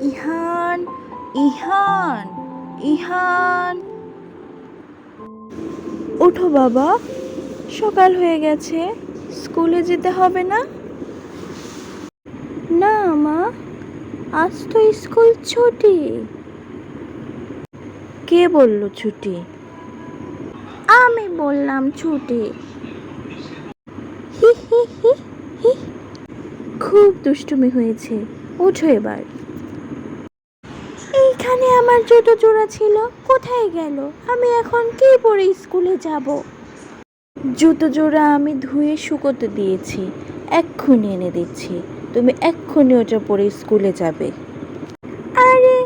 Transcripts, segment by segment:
ইহান, ইহান, ইহান, ওঠো বাবা, সকাল হয়ে গেছে, স্কুলে যেতে হবে না? না মা, আজ তো স্কুল ছুটি। কে বলল ছুটি? আমি বললাম ছুটি। হি হি হি হি। খুব দুষ্টুমি হয়েছে, ওঠো এবার। এইখানে আমার জুতো জোড়া ছিল, কোথায় গেল? আমি এখন কি পরে স্কুলে যাব? জুতো জোড়া আমি ধুয়ে শুকোতে দিয়েছি, এক্ষুনি এনে দিচ্ছি। তুমি এক্ষুনি ওটা পরে স্কুলে যাবে। আরে,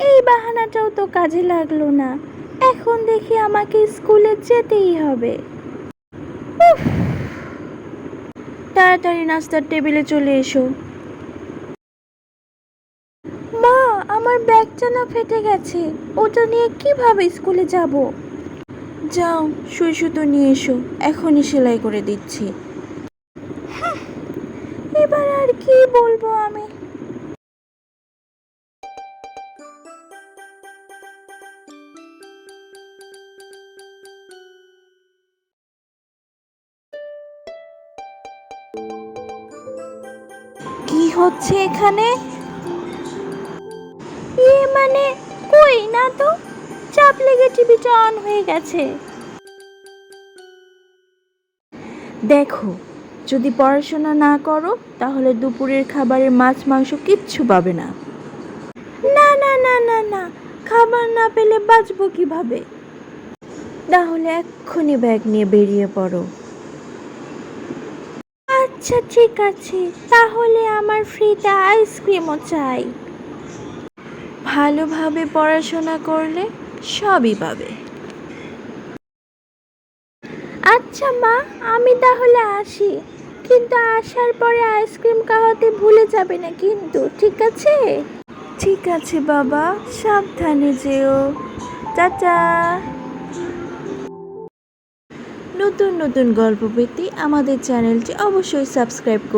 এই বাহানাটাও তো কাজে লাগলো না। এখন দেখি আমাকে স্কুলে যেতেই হবে। উফ, তাড়াতাড়ি নাস্তার টেবিলে চলে এসো। মা, আমার ব্যাগটা না ফেটে গেছে, ওটা নিয়ে কিভাবে স্কুলে যাব? যাও, সুই সুতো নিয়ে এসো, এখনই সেলাই করে দিচ্ছি। এবার আর কি বলবো আমি? কি হচ্ছে এখানে? মানে, কই না তো, চাপ লেগে টিভিটা অন হয়ে গেছে। দেখো, যদি পড়াশোনা না করো তাহলে দুপুরের খাবারের মাছ মাংস কিচ্ছু পাবে না। না না না না না, খাবার না পেলে বাঁচবো কিভাবে? তাহলে এক্ষুনি ব্যাগ নিয়ে বেরিয়ে পড়ো। আচ্ছা ঠিক আছে, তাহলে আমার ফ্রিতে আইসক্রিমও চাই। ভালোভাবে পড়াশোনা করলে সবই পাবে। আচ্ছা মা, আমি তাহলে আসি, কিন্তু আসার পরে আইসক্রিম খাওয়াতে ভুলে যাবে না কিন্তু, ঠিক আছে? ঠিক আছে বাবা, সাবধানে যেও। টাটা। নতুন নতুন গল্প পেতে আমাদের চ্যানেলটি অবশ্যই সাবস্ক্রাইব করুন।